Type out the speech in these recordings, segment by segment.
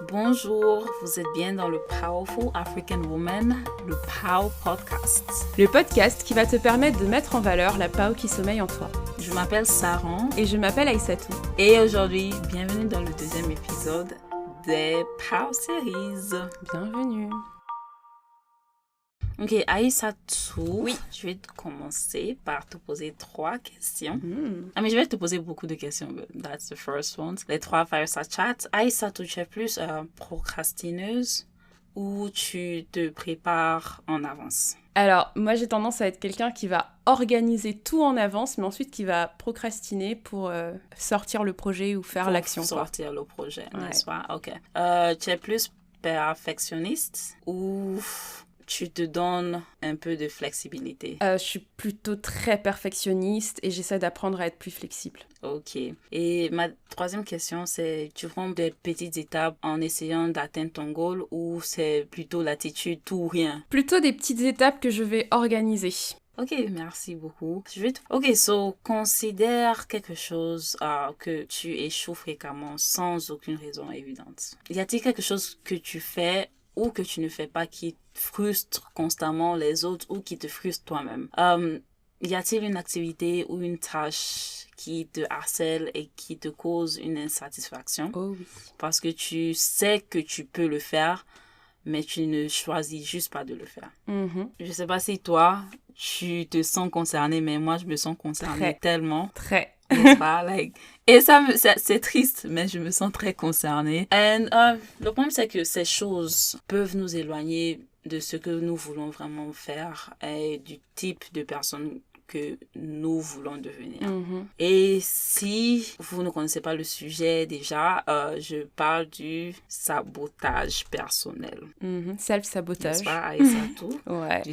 Bonjour, vous êtes bien dans le Powerful African Woman, le POW Podcast. Le podcast qui va te permettre de mettre en valeur la POW qui sommeille en toi. Je m'appelle Saran. Et je m'appelle Aïssatou. Et aujourd'hui, bienvenue dans le deuxième épisode des POW Series. Bienvenue. Ok, Aïssatou, oui. Je vais commencer par te poser 3 questions. Je vais te poser beaucoup de questions, but that's the first one. Les 3 fireside chat. Aïssatou, tu es plus procrastineuse ou tu te prépares en avance? Alors, moi j'ai tendance à être quelqu'un qui va organiser tout en avance, mais ensuite qui va procrastiner pour sortir le projet ou faire l'action. Sortir le projet, ouais. N'est-ce pas? Ok. Tu es plus perfectionniste ou tu te donnes un peu de flexibilité? Je suis plutôt très perfectionniste et j'essaie d'apprendre à être plus flexible. Ok. Et ma 3e question, c'est tu prends des petites étapes en essayant d'atteindre ton goal ou c'est plutôt l'attitude tout ou rien? Plutôt des petites étapes que je vais organiser. Ok, merci beaucoup. Ok, so, considère quelque chose que tu échoues fréquemment sans aucune raison évidente. Y a-t-il quelque chose que tu fais ou que tu ne fais pas qui frustre constamment les autres ou qui te frustre toi-même? Y a-t-il une activité ou une tâche qui te harcèle et qui te cause une insatisfaction? Oh oui. Parce que tu sais que tu peux le faire, mais tu ne choisis juste pas de le faire. Je sais pas si toi, tu te sens concernée, mais moi, je me sens concernée tellement. Très. N'est-ce pas? Et c'est triste, mais je me sens très concernée. Et le problème, c'est que ces choses peuvent nous éloigner de ce que nous voulons vraiment faire et du type de personne que nous voulons devenir. Et si vous ne connaissez pas le sujet déjà, je parle du sabotage personnel. Self-sabotage. N'est-ce pas, Aïssatou? Ouais.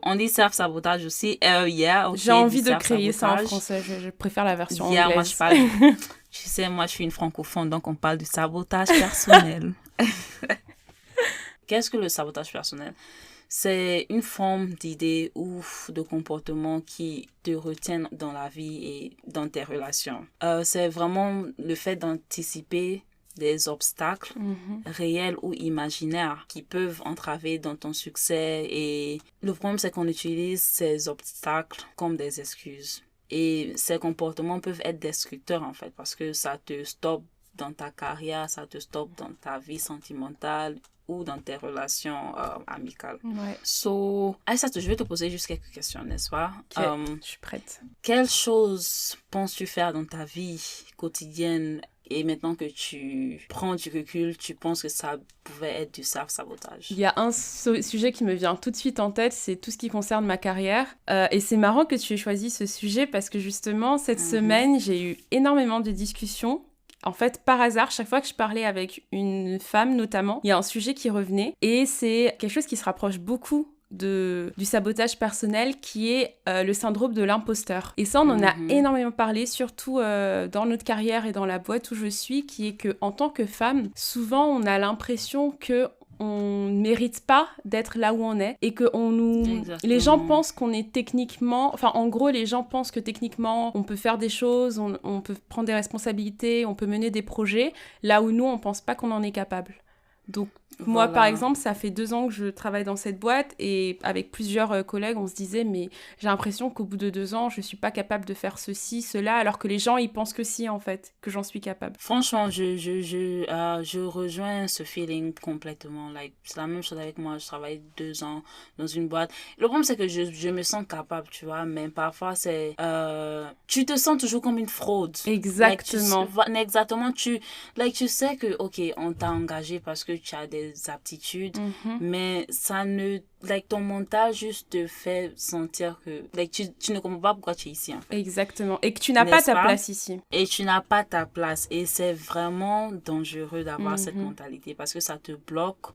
On dit self-sabotage aussi. Okay, j'ai envie de créer ça en français. Je préfère la version anglaise. Moi, je parle... Tu sais, moi, je suis une francophone, donc on parle du sabotage personnel. Qu'est-ce que le sabotage personnel? C'est une forme d'idée ou de comportement qui te retient dans la vie et dans tes relations. C'est vraiment le fait d'anticiper des obstacles réels ou imaginaires qui peuvent entraver dans ton succès. Et le problème, c'est qu'on utilise ces obstacles comme des excuses. Et ces comportements peuvent être destructeurs, en fait, parce que ça te stoppe dans ta carrière, ça te stoppe dans ta vie sentimentale ou dans tes relations amicales. Ouais. So, Aïssatou, je vais te poser juste quelques questions, n'est-ce pas? Okay. Je suis prête. Quelles choses penses-tu faire dans ta vie quotidienne et maintenant que tu prends du recul, tu penses que ça pouvait être du self-sabotage? Il y a un sujet qui me vient tout de suite en tête, c'est tout ce qui concerne ma carrière. Et c'est marrant que tu aies choisi ce sujet parce que justement, cette semaine, j'ai eu énormément de discussions. En fait, par hasard, chaque fois que je parlais avec une femme notamment, il y a un sujet qui revenait et c'est quelque chose qui se rapproche beaucoup du sabotage personnel qui est le syndrome de l'imposteur. Et ça, on en a énormément parlé, surtout dans notre carrière et dans la boîte où je suis, qui est qu'en tant que femme, souvent on a l'impression que on ne mérite pas d'être là où on est et que les gens pensent qu'on est techniquement... Enfin, en gros, les gens pensent que techniquement, on peut faire des choses, on peut prendre des responsabilités, on peut mener des projets, là où nous, on ne pense pas qu'on en est capable. Donc, moi, par exemple, ça fait 2 ans que je travaille dans cette boîte et avec plusieurs collègues, on se disait, mais j'ai l'impression qu'au bout de 2 ans, je suis pas capable de faire ceci, cela, alors que les gens, ils pensent que si, en fait, que j'en suis capable. Franchement, je rejoins ce feeling complètement. C'est la même chose avec moi. Je travaille 2 ans dans une boîte. Le problème, c'est que je me sens capable, tu vois, mais parfois, c'est... tu te sens toujours comme une fraude. Exactement. Exactement. Tu sais que, OK, on t'a engagé parce que tu as des aptitudes, mais ça ne... ton mental juste te fait sentir que tu ne comprends pas pourquoi tu es ici. En fait. Exactement. Et que tu n'as pas ta place ici. Et tu n'as pas ta place. Et c'est vraiment dangereux d'avoir cette mentalité parce que ça te bloque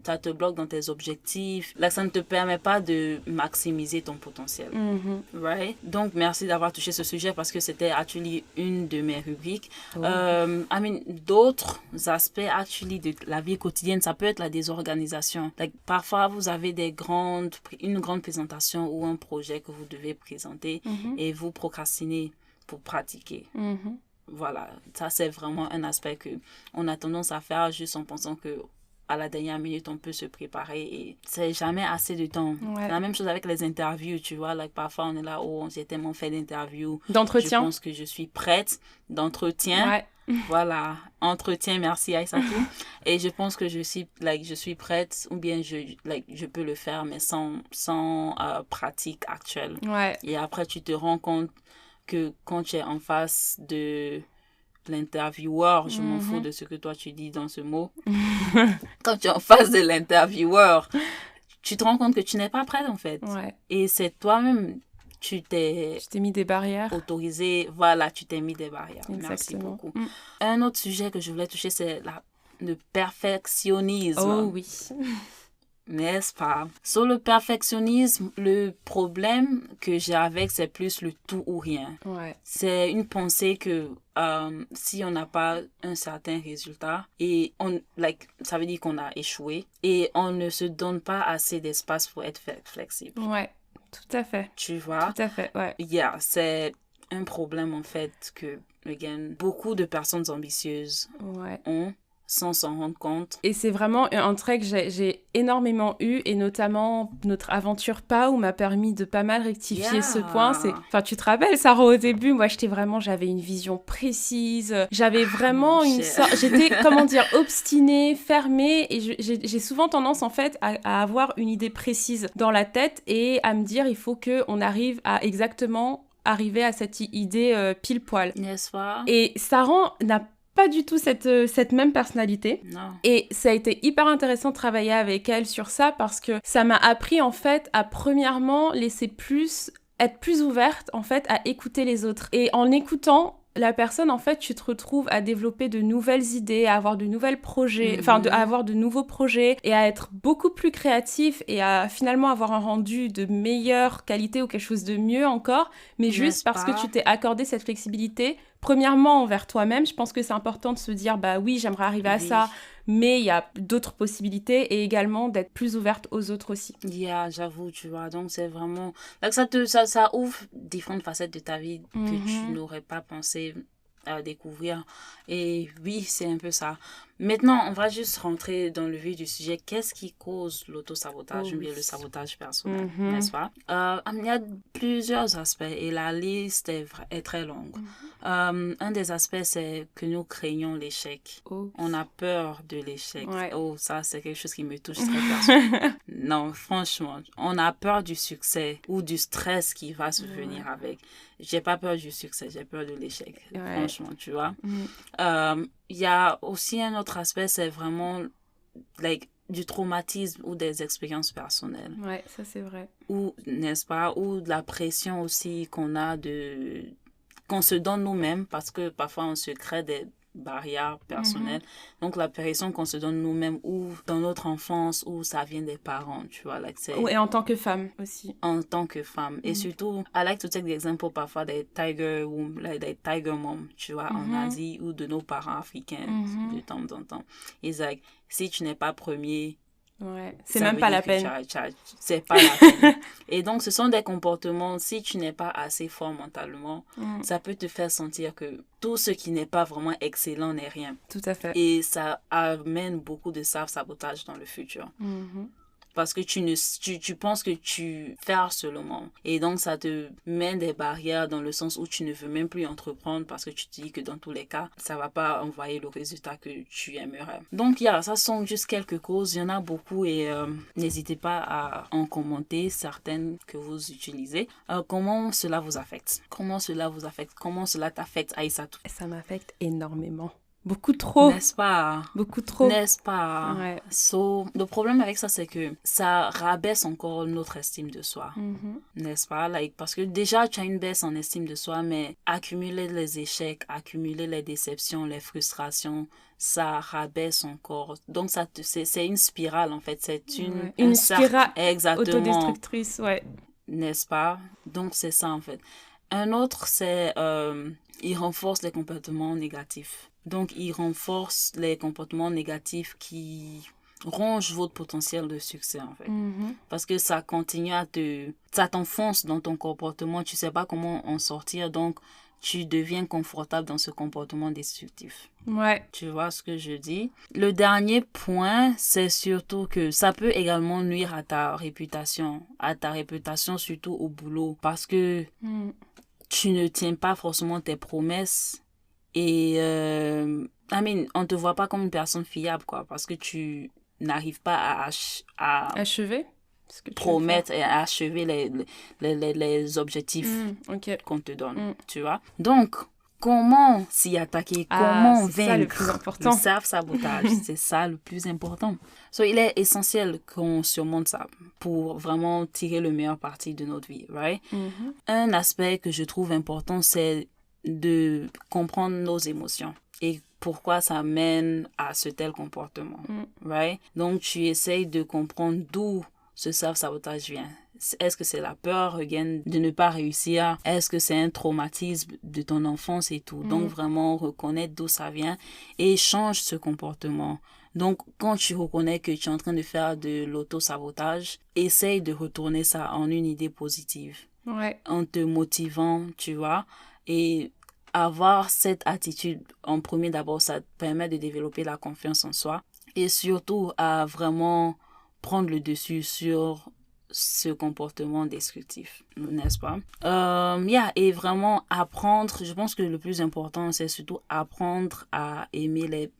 ça te bloque dans tes objectifs. Ça ne te permet pas de maximiser ton potentiel. Right? Donc, merci d'avoir touché ce sujet parce que c'était actually une de mes rubriques. D'autres aspects actually de la vie quotidienne, ça peut être la désorganisation. Parfois, vous avez une grande présentation ou un projet que vous devez présenter et vous procrastinez pour pratiquer. voilà, ça c'est vraiment un aspect que on a tendance à faire juste en pensant que à la dernière minute, on peut se préparer et c'est jamais assez de temps. Ouais. C'est la même chose avec les interviews, tu vois. Like, parfois, on est là, oh, j'ai tellement fait d'interviews. D'entretien. Je pense que je suis prête. D'entretien. Ouais. Voilà. Entretien, merci Aïssatou. Et je pense que je suis prête ou bien je peux le faire, mais sans pratique actuelle. Ouais. Et après, tu te rends compte que quand tu es en face de l'intervieweur, je m'en fous de ce que toi tu dis dans ce mot. Quand tu es en face de l'intervieweur, tu te rends compte que tu n'es pas prête en fait. Ouais. Et c'est toi-même, tu t'es mis des barrières. Autorisé, voilà, tu t'es mis des barrières. Exactement. Merci beaucoup. Un autre sujet que je voulais toucher, c'est le perfectionnisme. Oh oui. N'est-ce pas? Sur le perfectionnisme, le problème que j'ai avec, c'est plus le tout ou rien. Ouais. C'est une pensée que si on n'a pas un certain résultat, et ça veut dire qu'on a échoué, et on ne se donne pas assez d'espace pour être flexible. Ouais, tout à fait. Tu vois? Tout à fait, ouais. Yeah, c'est un problème en fait que, again, beaucoup de personnes ambitieuses ont sans s'en rendre compte. Et c'est vraiment un trait que j'ai énormément eu, et notamment notre aventure PAO m'a permis de pas mal rectifier ce point. Enfin, tu te rappelles, Sarah, au début, moi, j'avais une vision précise, j'avais vraiment j'étais, comment dire, obstinée, fermée, et j'ai souvent tendance, en fait, à avoir une idée précise dans la tête et à me dire, il faut qu'on arrive à exactement arriver à cette idée pile poil. N'est-ce pas? Et Sarah n'a pas du tout cette même personnalité. Non. Et ça a été hyper intéressant de travailler avec elle sur ça, parce que ça m'a appris en fait à premièrement être plus ouverte en fait à écouter les autres. Et en écoutant la personne, en fait, tu te retrouves à développer de nouvelles idées, à avoir de nouvelles projets, à avoir de nouveaux projets, et à être beaucoup plus créatif, et à finalement avoir un rendu de meilleure qualité ou quelque chose de mieux encore, mais juste parce que tu t'es accordé cette flexibilité. Premièrement, envers toi-même, je pense que c'est important de se dire, bah oui, j'aimerais arriver à ça, mais il y a d'autres possibilités, et également d'être plus ouverte aux autres aussi. Yeah, j'avoue, tu vois, donc c'est vraiment... Ça ouvre différentes facettes de ta vie que tu n'aurais pas pensé à découvrir. Et oui, c'est un peu ça. Maintenant, on va juste rentrer dans le vif du sujet. Qu'est-ce qui cause l'auto-sabotage ou bien le sabotage personnel, n'est-ce pas? Il y a plusieurs aspects et la liste est très longue. Un des aspects, c'est que nous craignons l'échec. On a peur de l'échec. Ouais. Oh, ça, c'est quelque chose qui me touche très personnellement. Non, franchement, on a peur du succès ou du stress qui va se venir avec. J'ai pas peur du succès, j'ai peur de l'échec. Franchement, tu vois. Il y a aussi un autre aspect, c'est vraiment du traumatisme ou des expériences personnelles. Ouais, ça c'est vrai. Ou, n'est-ce pas, ou de la pression aussi qu'on se donne nous-mêmes, parce que parfois on se crée des barrières personnelles. Donc la pression qu'on se donne nous-mêmes, ou dans notre enfance, ou ça vient des parents, tu vois. Et en tant que femme aussi. En tant que femme. Et surtout, I like to take the example parfois des tiger moms, tu vois, en Asie, ou de nos parents africains de temps en temps. It's like, si tu n'es pas premier, c'est même pas la peine. C'est pas la peine. Et donc, ce sont des comportements, si tu n'es pas assez fort mentalement, ça peut te faire sentir que tout ce qui n'est pas vraiment excellent n'est rien. Tout à fait. Et ça amène beaucoup de self-sabotage dans le futur. Parce que tu penses que tu fais seulement. Et donc, ça te met des barrières dans le sens où tu ne veux même plus entreprendre parce que tu te dis que dans tous les cas, ça va pas envoyer le résultat que tu aimerais. Donc, ça sont juste quelques causes. Il y en a beaucoup et n'hésitez pas à en commenter certaines que vous utilisez. Comment cela vous affecte? Comment cela t'affecte, Aïssatou? Ça m'affecte énormément. Beaucoup trop. N'est-ce pas? Beaucoup trop. N'est-ce pas? Ouais. Le problème avec ça, c'est que ça rabaisse encore notre estime de soi. N'est-ce pas? Parce que déjà, tu as une baisse en estime de soi, mais accumuler les échecs, accumuler les déceptions, les frustrations, ça rabaisse encore. Donc, c'est une spirale, en fait. C'est une spirale autodestructrice, ouais. N'est-ce pas? Donc, c'est ça, en fait. Un autre, c'est... il renforce les comportements négatifs. Donc, il renforce les comportements négatifs qui rongent votre potentiel de succès, en fait. Parce que ça continue ça t'enfonce dans ton comportement. Tu sais pas comment en sortir. Donc, tu deviens confortable dans ce comportement destructif. Ouais. Tu vois ce que je dis? Le dernier point, c'est surtout que ça peut également nuire à ta réputation surtout au boulot, parce que tu ne tiens pas forcément tes promesses et on te voit pas comme une personne fiable, quoi, parce que tu n'arrives pas à achever ce que promettre et à achever les objectifs qu'on te donne, tu vois. Donc, comment s'y attaquer? Comment vaincre le self-sabotage? C'est ça le plus important. Il est essentiel qu'on surmonte ça pour vraiment tirer le meilleur parti de notre vie, right? Un aspect que je trouve important, c'est de comprendre nos émotions et pourquoi ça mène à ce tel comportement, right? Donc, tu essayes de comprendre d'où ce self-sabotage vient. Est-ce que c'est la peur de ne pas réussir? Est-ce que c'est un traumatisme de ton enfance et tout? Donc, vraiment reconnaître d'où ça vient et change ce comportement. Donc, quand tu reconnais que tu es en train de faire de l'auto-sabotage, essaye de retourner ça en une idée positive. Ouais. En te motivant, tu vois, et avoir cette attitude en premier, d'abord, ça te permet de développer la confiance en soi et surtout à vraiment prendre le dessus sur ce comportement destructif, n'est-ce pas? Et vraiment apprendre, je pense que le plus important, c'est surtout apprendre à aimer les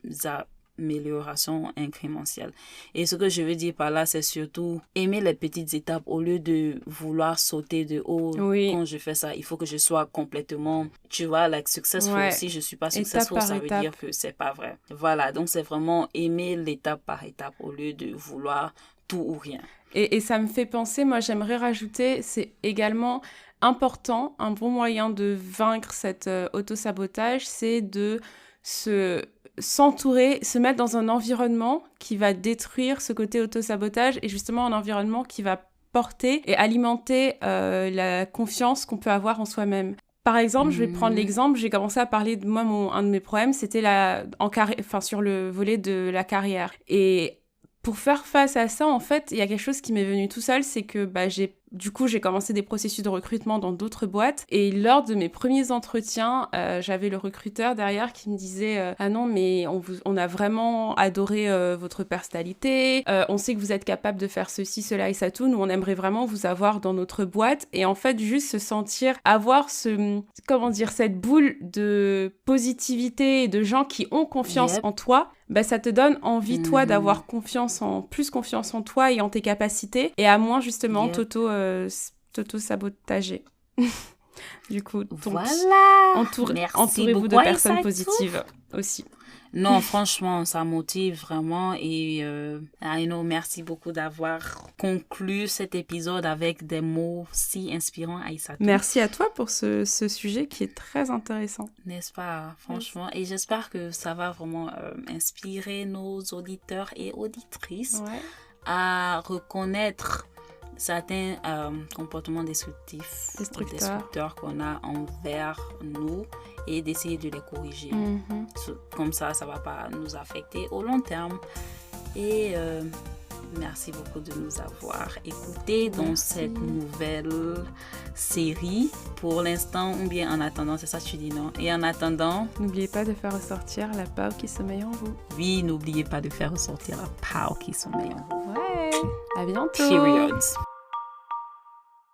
améliorations incrémentielles. Et ce que je veux dire par là, c'est surtout aimer les petites étapes au lieu de vouloir sauter de haut. Quand je fais ça, il faut que je sois complètement, tu vois, successful. Si je suis pas successful, ça veut dire que c'est pas vrai. Voilà, donc c'est vraiment aimer l'étape par étape au lieu de vouloir tout ou rien. Et ça me fait penser, moi j'aimerais rajouter, c'est également important, un bon moyen de vaincre cet auto-sabotage, c'est de s'entourer, se mettre dans un environnement qui va détruire ce côté auto-sabotage et justement un environnement qui va porter et alimenter la confiance qu'on peut avoir en soi-même. Par exemple, je vais prendre l'exemple, j'ai commencé à parler de moi, un de mes problèmes, c'était sur le volet de la carrière. Et pour faire face à ça, en fait, il y a quelque chose qui m'est venu tout seul, c'est que j'ai commencé des processus de recrutement dans d'autres boîtes. Et lors de mes premiers entretiens, j'avais le recruteur derrière qui me disait « Ah non, mais on a vraiment adoré votre personnalité. On sait que vous êtes capable de faire ceci, cela et ça tout. Nous, on aimerait vraiment vous avoir dans notre boîte. » Et en fait, juste se sentir, avoir cette boule de positivité et de gens qui ont confiance en toi, ça te donne envie, toi, d'avoir plus confiance en toi et en tes capacités et à moins, justement, t'auto-sabotager. Du coup, entourez-vous de personnes positives aussi. Non, franchement, ça motive vraiment et merci beaucoup d'avoir conclu cet épisode avec des mots si inspirants, Aïssatou. Merci à toi pour ce sujet qui est très intéressant. N'est-ce pas, franchement? Yes. Et j'espère que ça va vraiment inspirer nos auditeurs et auditrices à reconnaître certains comportements destructeurs qu'on a envers nous et d'essayer de les corriger. Comme ça va pas nous affecter au long terme. Et merci beaucoup de nous avoir écoutés dans cette nouvelle série. Pour l'instant, ou bien en attendant, c'est ça que tu dis, non? Et en attendant... N'oubliez pas de faire ressortir la Pao qui sommeille en vous. Oui, n'oubliez pas de faire ressortir la Pao qui sommeille en vous. Ouais, à bientôt. Periods.